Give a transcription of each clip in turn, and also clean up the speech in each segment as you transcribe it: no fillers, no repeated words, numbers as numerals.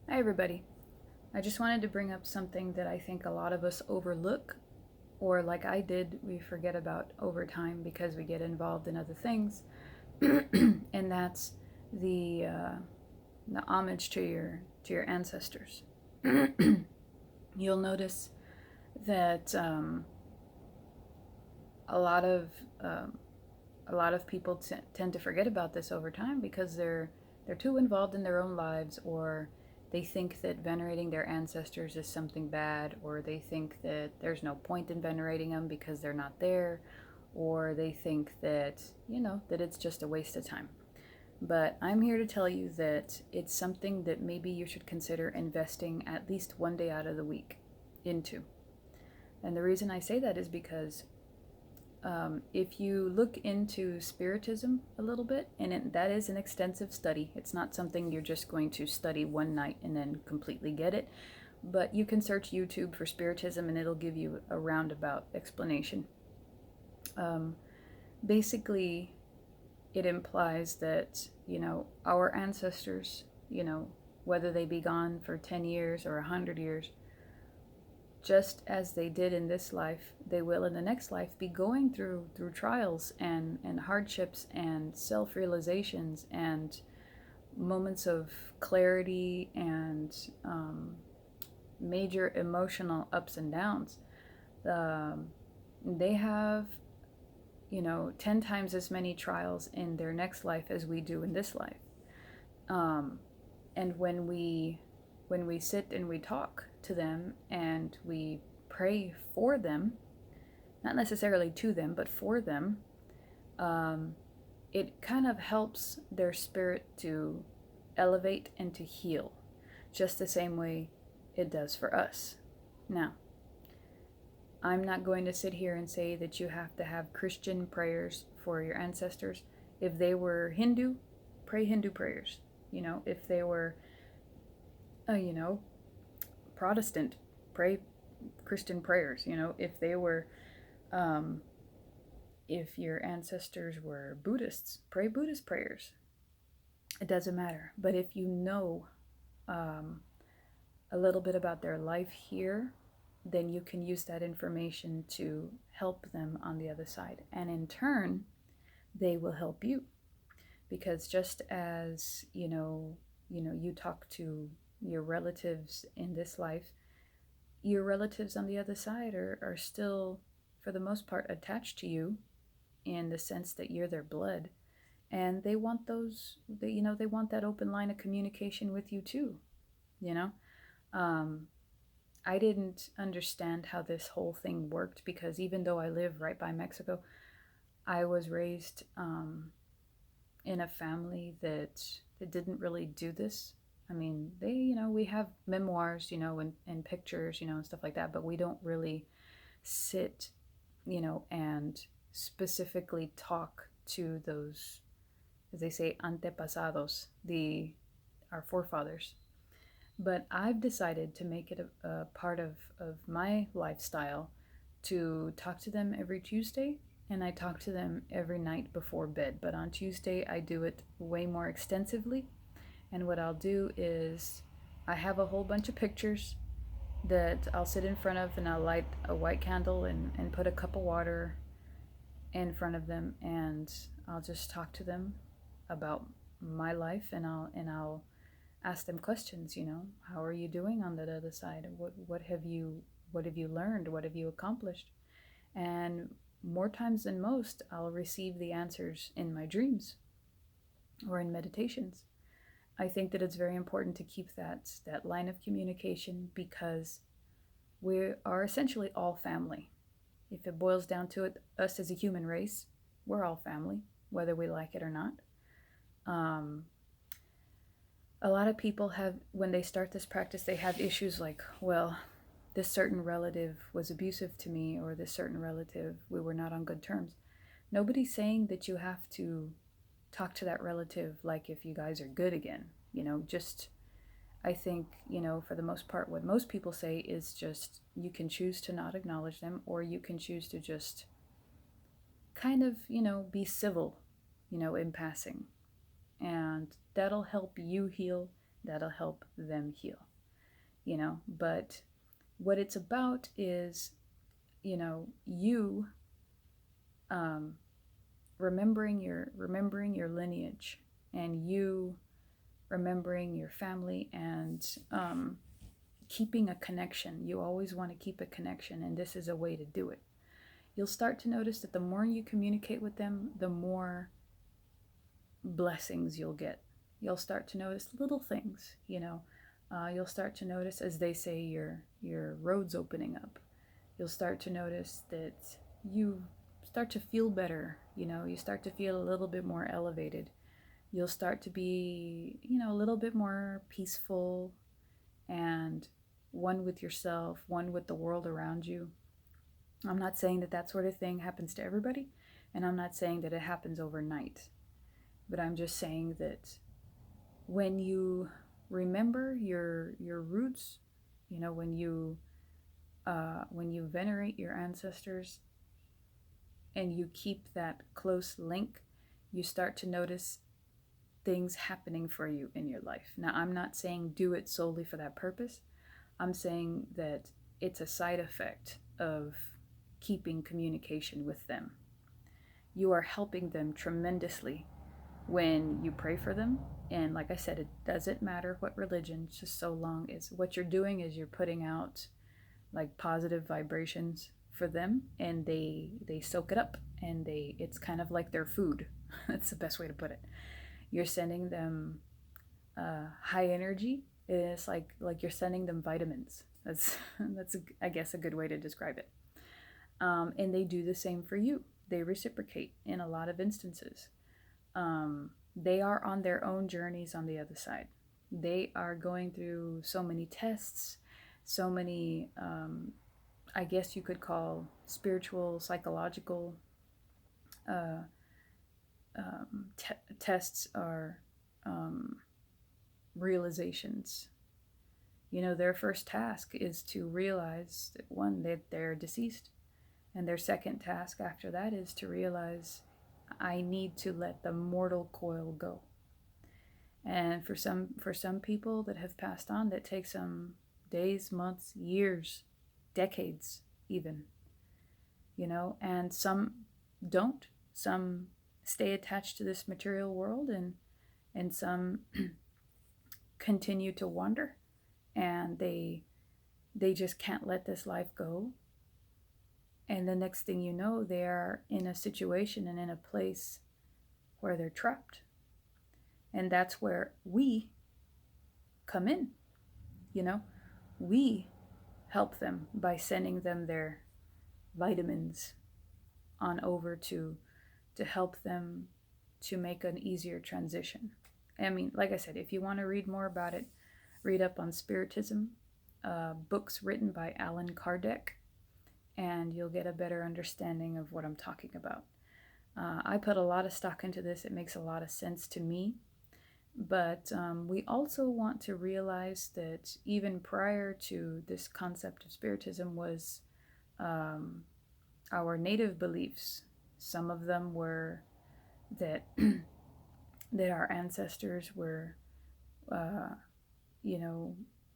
Hi, everybody. I just wanted to bring up something that I think a lot of us overlook, or like I did, we forget about over time because we get involved in other things, and that's the uh, the homage to your ancestors. You'll notice that a lot of um, a lot of people tend to forget about this over time because they're too involved in their own lives, or they think that venerating their ancestors is something bad, or they think that there's no point in venerating them because they're not there, or they think that that it's just a waste of time. But I'm here to tell you that it's something that maybe you should consider investing at least one day out of the week into. And the reason I say that is because if you look into Spiritism a little bit, and that is an extensive study, it's not something you're just going to study one night and then completely get it, but you can search YouTube for Spiritism and it'll give you a roundabout explanation. Um, Basically, it implies that, our ancestors, whether they be gone for 10 years or 100 years, just as they did in this life, they will in the next life be going through trials and hardships and self-realizations and moments of clarity and major emotional ups and downs. Um, they have 10 times as many trials in their next life as we do in this life. um, and when we sit and we talk to them and we pray for them, not necessarily to them, but for them, um, it kind of helps their spirit to elevate and to heal, just the same way it does for us. Now, I'm not going to sit here and say that you have to have Christian prayers for your ancestors. If they were Hindu, pray Hindu prayers. If they were, uh, you know, Protestant, pray Christian prayers. If they were, um, if your ancestors were Buddhists, pray Buddhist prayers. It doesn't matter. But if you know um, a little bit about their life here, then you can use that information to help them on the other side. And in turn, they will help you. Because just as, you talk to your relatives in this life, your relatives on the other side are still, for the most part, attached to you in the sense that you're their blood. And they want they want that open line of communication with you too, you know? Um, I didn't understand how this whole thing worked because even though I live right by Mexico, I was raised in a family that didn't really do this. I mean, we have memoirs, and pictures, and stuff like that, but we don't really sit, and specifically talk to those, as they say, antepasados, our forefathers. But I've decided to make it a part of my lifestyle to talk to them every Tuesday, and I talk to them every night before bed. But on Tuesday, I do it way more extensively. And what I'll do is I have a whole bunch of pictures that I'll sit in front of, and I'll light a white candle and put a cup of water in front of them, and I'll just talk to them about my life, and I'll ask them questions. How are you doing on that other side? What have you learned? What have you accomplished? And more times than most, I'll receive the answers in my dreams or in meditations. I think that it's very important to keep that line of communication because we are essentially all family. If it boils down to it, us as a human race, we're all family, whether we like it or not. Um, a lot of people have, when they start this practice, they have issues like, well, this certain relative was abusive to me, or this certain relative, we were not on good terms. Nobody's saying that you have to talk to that relative like if you guys are good again. Just, I think, for the most part, what most people say is just you can choose to not acknowledge them, or you can choose to just kind of, be civil, in passing. And that'll help you heal, that'll help them heal, But what it's about is, you um, remembering your lineage, and you remembering your family, and keeping a connection. You always want to keep a connection, and this is a way to do it. You'll start to notice that the more you communicate with them, the more blessings you'll get. You'll start to notice little things, you'll start to notice, as they say, your road's opening up. You'll start to notice that you start to feel better, you start to feel a little bit more elevated. You'll start to be, a little bit more peaceful and one with yourself, one with the world around you. I'm not saying that that sort of thing happens to everybody, and I'm not saying that it happens overnight, but I'm just saying that when you remember your roots, when you venerate your ancestors and you keep that close link, you start to notice things happening for you in your life. Now, I'm not saying do it solely for that purpose. I'm saying that it's a side effect of keeping communication with them. You are helping them tremendously when you pray for them. And like I said, it doesn't matter what religion, just so long as what you're doing is you're putting out like positive vibrations for them, and they soak it up, and it's kind of like their food. That's the best way to put it. You're sending them high energy. It's like you're sending them vitamins. That's I guess a good way to describe it. And they do the same for you. They reciprocate in a lot of instances. They are on their own journeys on the other side. They are going through so many tests, so many, I guess you could call spiritual, psychological tests are realizations. Their first task is to realize that, one, that they're deceased, and their second task after that is to realize, I need to let the mortal coil go. And for some people that have passed on, that takes some days, months, years, decades even, and some don't. Some stay attached to this material world, and some continue to wander, and they just can't let this life go. And the next thing you know, they are in a situation and in a place where they're trapped. And that's where we come in. We help them by sending them their vitamins on over to help them to make an easier transition. I mean, like I said, if you want to read more about it, read up on Spiritism, books written by Allan Kardec, and you'll get a better understanding of what I'm talking about. I put a lot of stock into this. It makes a lot of sense to me. But we also want to realize that even prior to this concept of Spiritism was our native beliefs. Some of them were that that our ancestors were,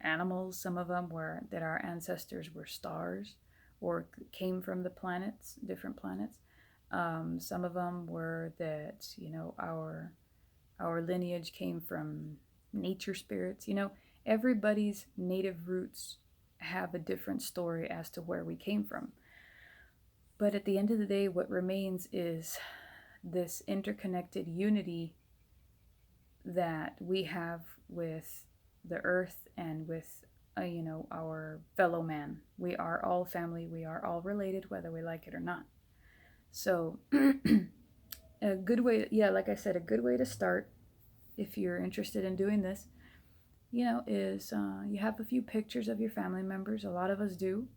animals. Some of them were that our ancestors were stars or came from the planets, different planets. Some of them were that, our lineage came from nature spirits. Everybody's native roots have a different story as to where we came from. But at the end of the day, what remains is this interconnected unity that we have with the earth and with, our fellow man. We are all family. We are all related, whether we like it or not. So a good way, like I said, a good way to start, if you're interested in doing this, is you have a few pictures of your family members. A lot of us do,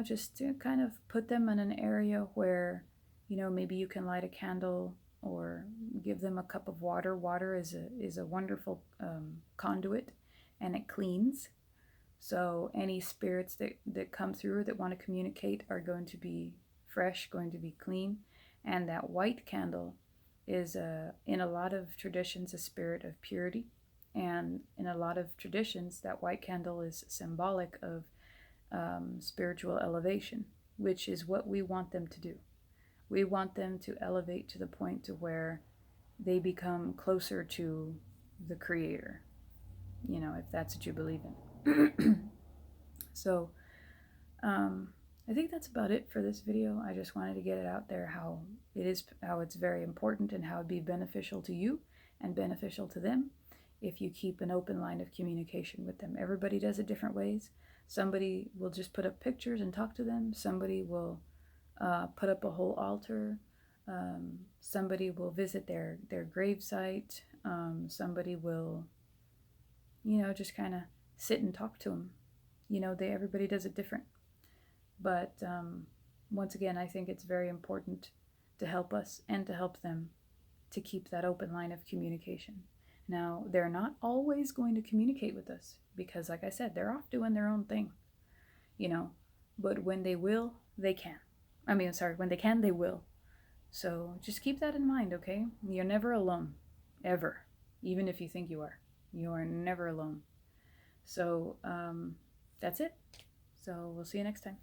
just to kind of put them in an area where, maybe you can light a candle or give them a cup of water. Water is a wonderful conduit, and it cleans. So any spirits that come through that want to communicate are going to be fresh, going to be clean. And that white candle is, in a lot of traditions, a spirit of purity. And in a lot of traditions, that white candle is symbolic of spiritual elevation, which is what we want them to do. We want them to elevate to the point to where they become closer to the Creator, if that's what you believe in. So, I think that's about it for this video. I just wanted to get it out there how it's very important and how it'd be beneficial to you and beneficial to them if you keep an open line of communication with them. Everybody does it different ways. Somebody will just put up pictures and talk to them. Somebody will put up a whole altar. Somebody will visit their gravesite. Somebody will, just kind of sit and talk to them. Everybody does it different. But once again, I think it's very important to help us and to help them to keep that open line of communication. Now, they're not always going to communicate with us because, like I said, they're off doing their own thing, but when they will, they can. When they can, they will. So just keep that in mind, okay? You're never alone, ever. Even if you think you are never alone. So that's it. So we'll see you next time.